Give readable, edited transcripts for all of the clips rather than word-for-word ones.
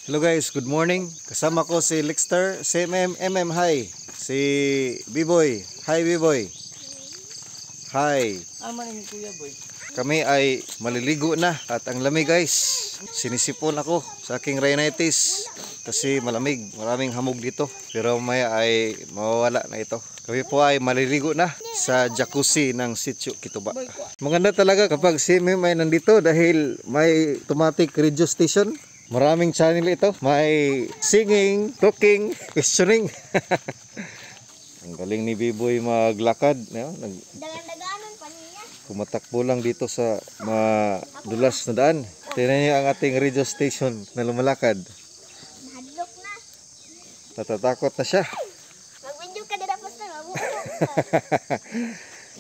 Hello guys, good morning. Kasama ko si Lixter, si MM, hi. Si B-Boy, hi B-Boy. Hi. Manin Kuya Boy. Kami ay maliligo na at ang lamig guys. Sinisipon ako sa aking rhinitis kasi malamig, maraming hamog dito. Pero maya ay mawawala na ito. Kami po ay maliligo na sa jacuzzi ng Sitio Kituba. Maganda talaga kapag si MM ay nandito dahil may automatic radio station. Maraming channel ito. May singing, talking, questioning. Ang galing ni B-Boy maglakad. Dagan-daganon pa niya. Kumatakbo lang dito sa madulas na daan. Tingnan niyo ang ating radio station na lumalakad. Nahadlok na. Natatakot na siya. Mag-video ka dito pastor.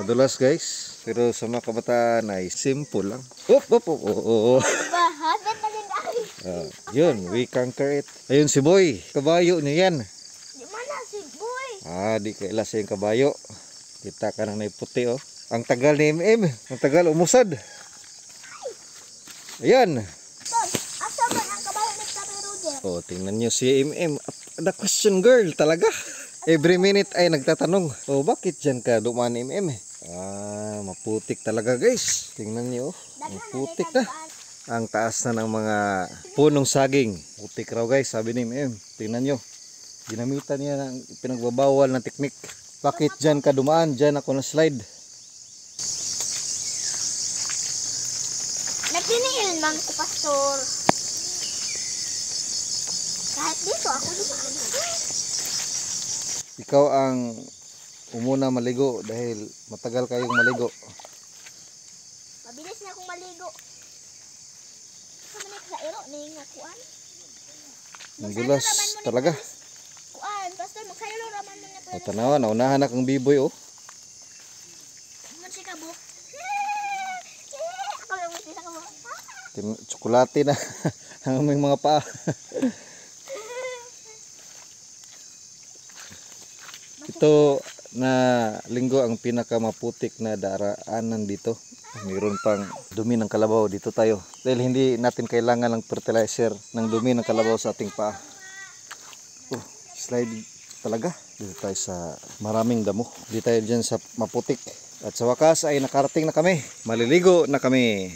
Madulas guys. Pero sa mga kabataan ay simple lang. Diba? Hotbed na din ay. Yun, we conquer it. Ayun si Boy. Kabayo niya yan. Di mana si Boy. Di kaila sa yung kabayo. Kita ka nang naiputi oh. Ang tagal ni MM. Ang tagal umusad. Ayan. Tol, asa man ang kabayo ni Tatay Roger? Oh, tingnan nyo si MM. The question girl talaga. Every minute ay nagtatanong. Oh, bakit dyan ka dumaan MM? Maputik talaga guys. Tingnan nyo oh. Maputik na. Ang taas na ng mga punong saging. Putik raw guys, sabi ni MM. Tingnan nyo. Ginamitan niya ng pinagbabawal na teknik. Bakit dyan ka dumaan? Dyan ako na slide. Nagtiniil man ko pastor. Kahit dito ako dumaan. Ikaw ang umuna maligo dahil matagal kayong maligo. Mabilis na akong maligo. Sama na sa ero ni nga kuan. Ang dulas talaga. Kuan, pastor magsaylo raman mo na O tanawa, naunahan na kang B-Boy oh. Mo si kabo. Ako lang si kabo. Tsokolate na ang aming mga paa. Ito na linggo ang pinakamaputik na daraanan dito. Mayroon pang dumi ng kalabaw dito tayo. Dahil hindi natin kailangan ng fertilizer ng dumi ng kalabaw sa ating paa. Oh, slide talaga. Dito tayo sa maraming damo. Dito tayo dyan sa maputik. At sa wakas ay nakarating na kami. Maliligo na kami.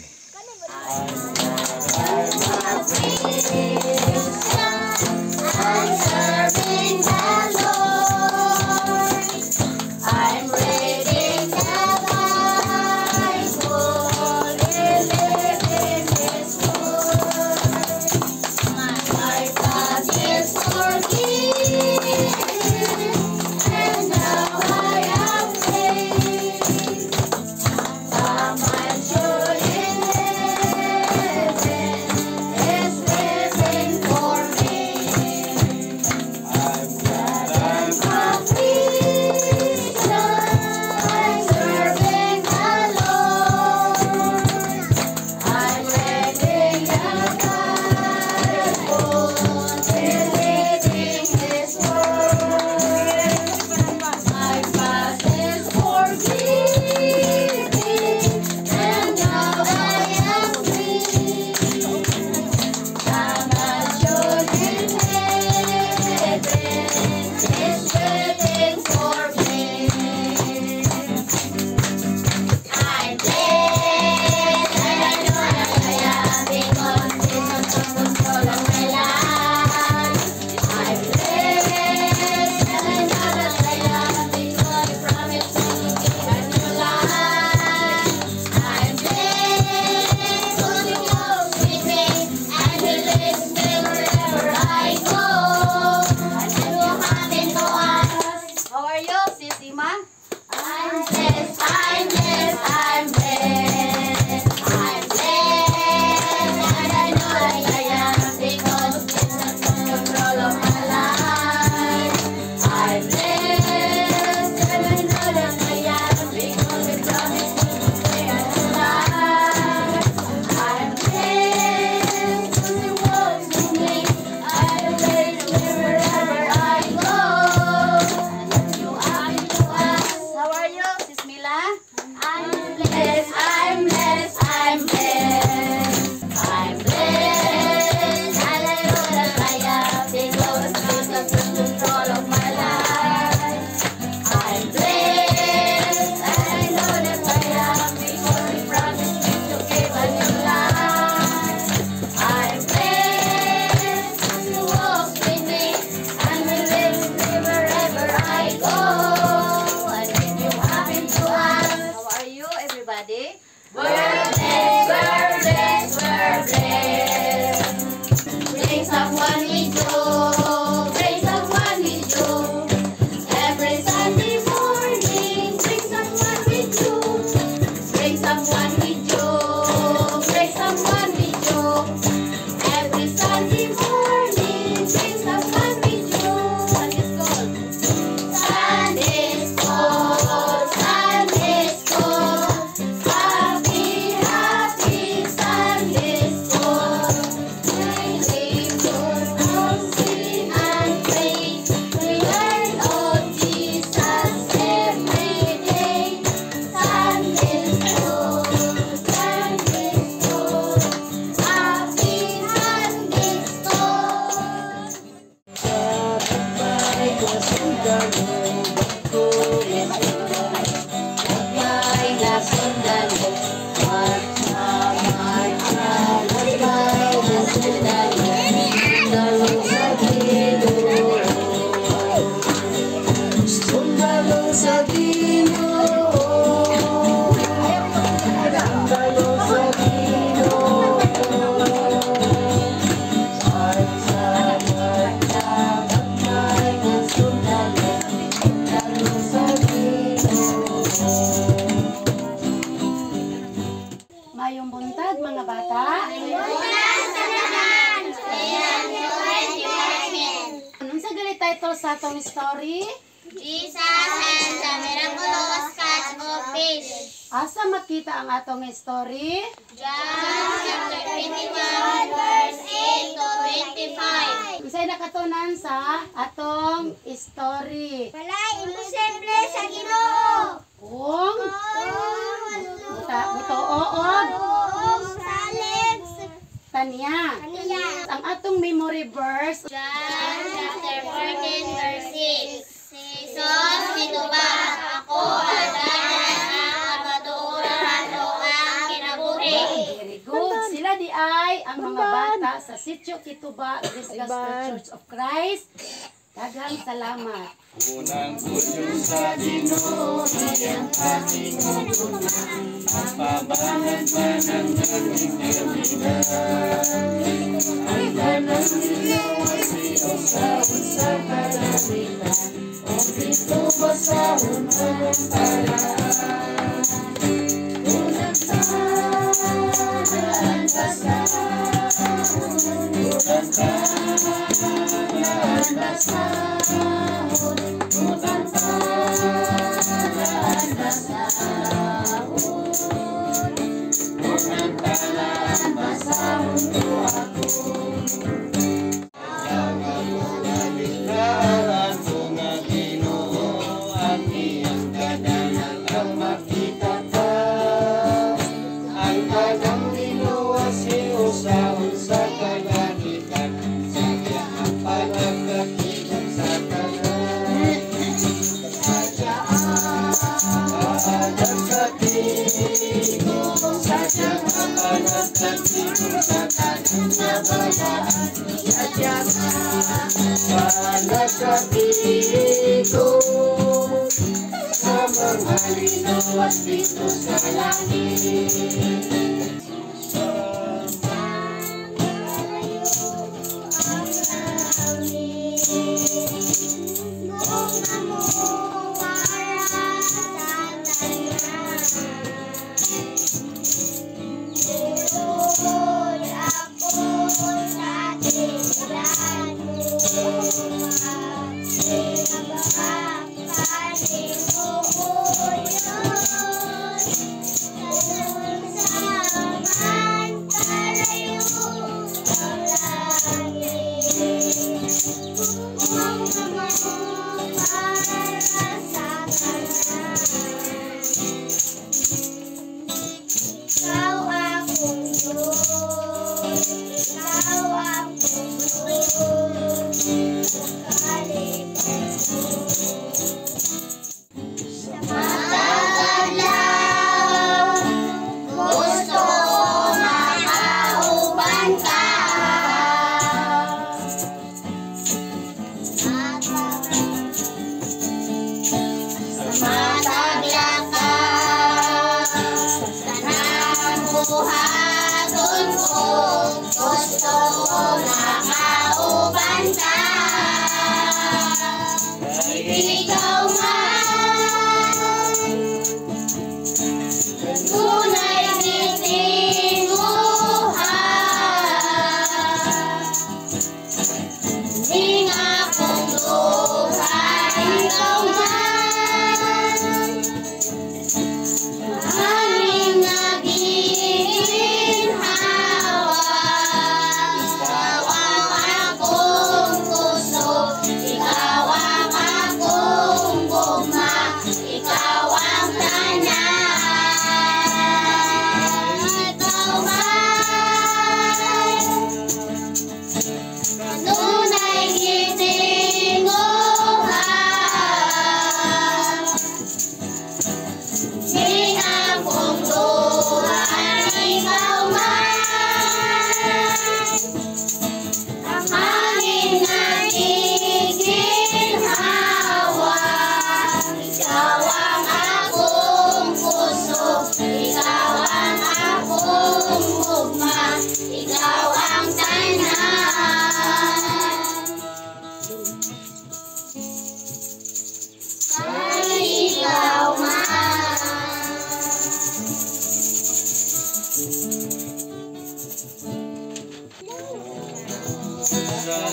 title sa atong story? Jesus and the miraculous catch of fish. Asa makita ang atong story? John chapter 21 verse 8 to 25. Unsay nakatunan sa atong story? Walay imposible sa Ginoo. Kung mutuoog salig tanya. Ang atong memory verse John chapter 14 verse 6. Jesus mituba ako adalan ang kabaturan o ang kinabuhi. very good. Sila di ay ang mga bata sa Sitio Kituba, Grace Gospel Church of Christ. Daghang salamat. Unang puso sa Ginoo, iyang katingunan, ang pamangan pa ng aming kabinan. Ang ganang niluwasi o sahod sa kalamitan, o Kristo basahon ang paraan. Unang tanaan basahon, unang tanaan basahon, unang tanaan basahon, unang tanaan basahon ko ako. Kailangan ko nga Ginoo, ang iyang kadanan ang makita ka. Ang kadang niluwasi o sahon sa kalangitan, sa iyang panagkakilang sa kalan. Panagkatigo, sa iyang panagkatigo sa kanang nabalaan. Sa iyang panagkatigo, sa mga linuwas dito sa langit. Sa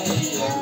iyang